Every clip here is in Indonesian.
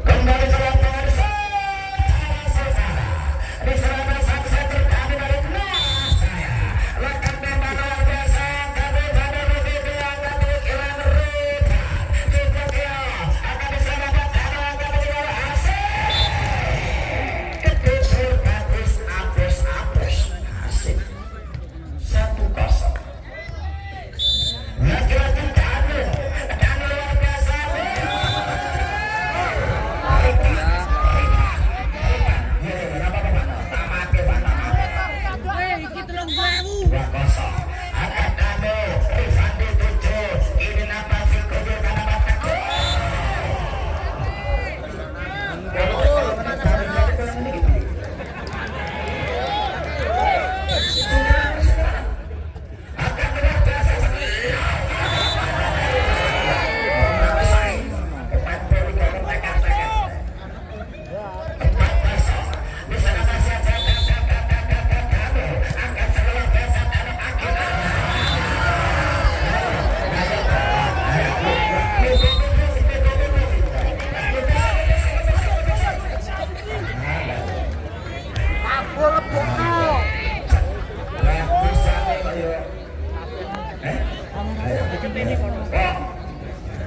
Kembali ke lapangan saudara di Serana Saksa terkami dari belakang saya lekat memang luar biasa kami pada begitu yang kami kira merupakan juga dia akan diselamat akan menjual hasil ketutur bagus apus hasil 1-0 laki-laki dan luar biasa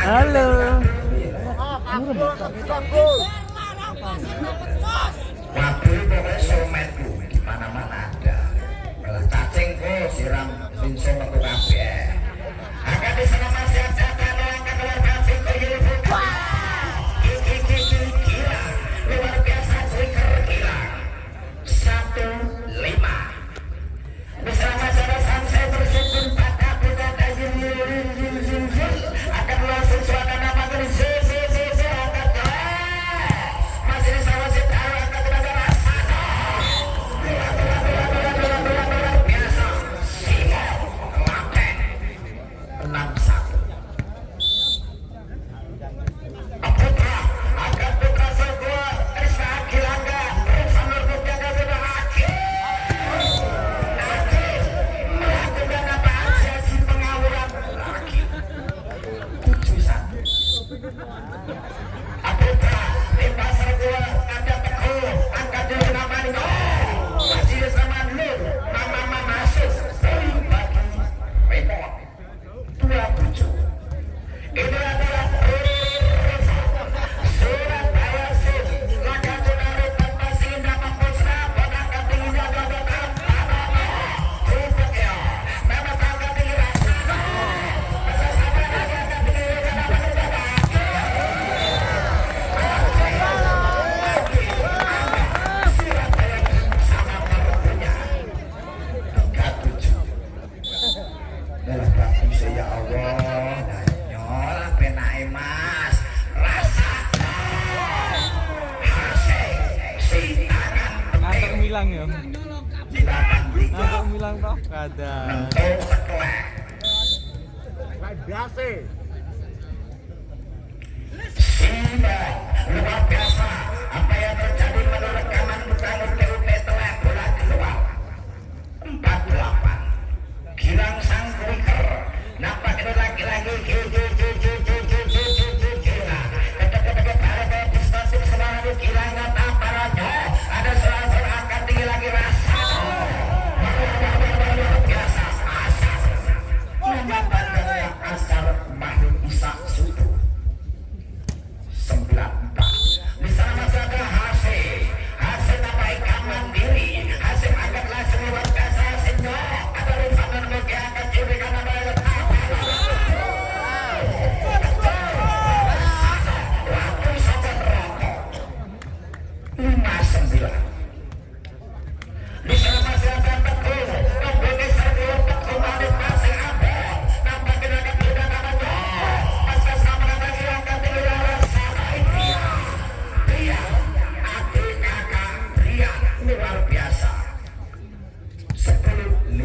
Halo. Waduh pokoknya sometku di mana-mana ada. Kalau cacingku siram langsung ke kafe. Akan diselamat siap-siapkan akan keluarkan Vito Yulfuka. Gila, luar biasa quicker gila. 1-5. Diselamat saudara Samsai bersyukur pada kita tajim akan langsung suasana makin akan masih disawasi tahu akan tenaga rasa biasa Simo Laten 6-1 Putra akan putra sebuah Esa Kilangga Sambil Bukjaga sudah akhir melakukan apa aja si pengawuran lagi 7-1 Putra di pasar gua ada Teguh angkat dulu namanya masih sama lu mama masuk bagi repot 27 ini adalah Surabaya Sim laga Junari tanpa sinda Mapusna penangkat tingginya Gatot Rupek ya memang angkat tinggi rasa bersama lagi angkat tinggi rasa ya Allah, nyola penai mas, rasa hasil si tangan Ngakak milang ya. 83 Ngakak milang toh kada. mentok sekelek Simo luar biasa apa yang terjadi menurut rekaman bukan UPUP telah bola keluar 48 Gilang sang quicker nampak itu lagi-lagi gila ketek-ketek ada distansi selalu gila nggak apa aja ada selalu angkat tinggi lagi rasa biasa asas nama bandara asal Mahmud Isa Sudu 94 di sana masih ada hasil apa ikan mandiri hasil angkat langsung luar biasa hasilnya ada Rifan Mugi angkat curi karena bayar waktu saja rokok 59 di sana masih ada Teguh membuat serbu Teguh balik masih ada nampak gerakan juga namanya pasca sama lagi angkat tinggi rasa Ria adik kakak Ria luar biasa 10-5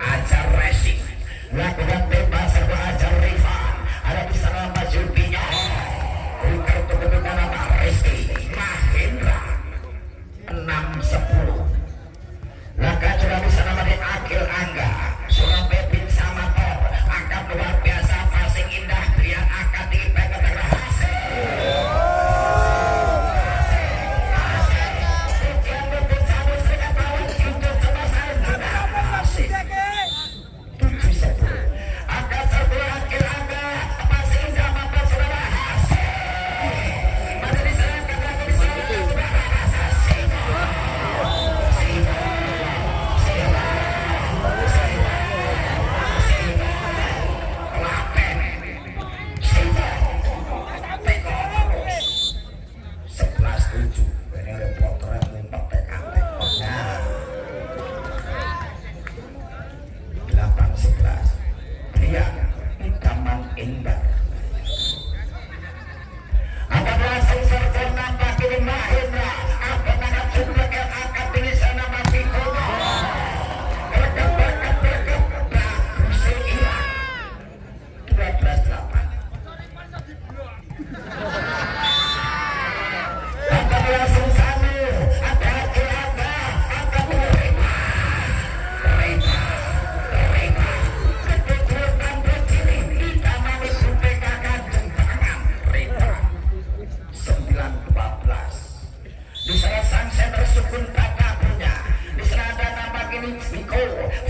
ajar racing lakukan tembak serbu ajar Rifan. Ada di sana maju Binya. Bukan untuk kedudukan nama Rizky Mahendra 6-10. Laka juga bisa nama di Akil Angga. Surah Pepin sama Top. Angkat luar biasa passing indah. Rian akan dipegang berhasil.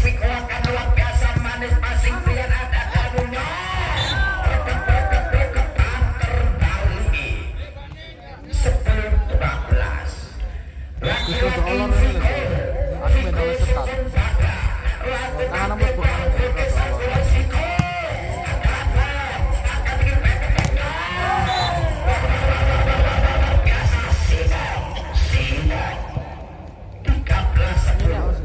Viko akan luar biasa manis passing pilihan ada kadunya. Terbalik 10-12. Laki-laki Viko sukun pada lakukan tembak berkesan dengan Viko. Akan dipegang biasa Simon 13-10.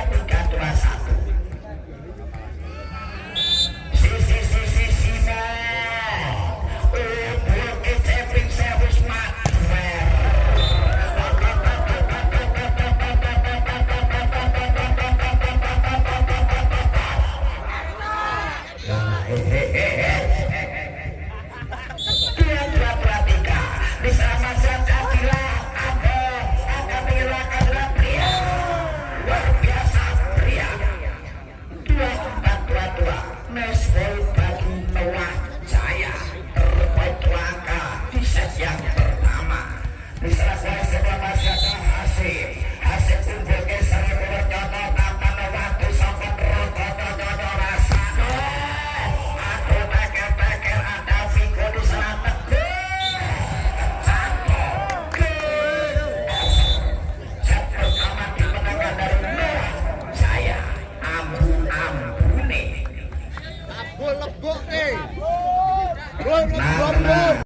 3-2-1. Si mo. Bukit Ceping Sewis Matwer. Nah,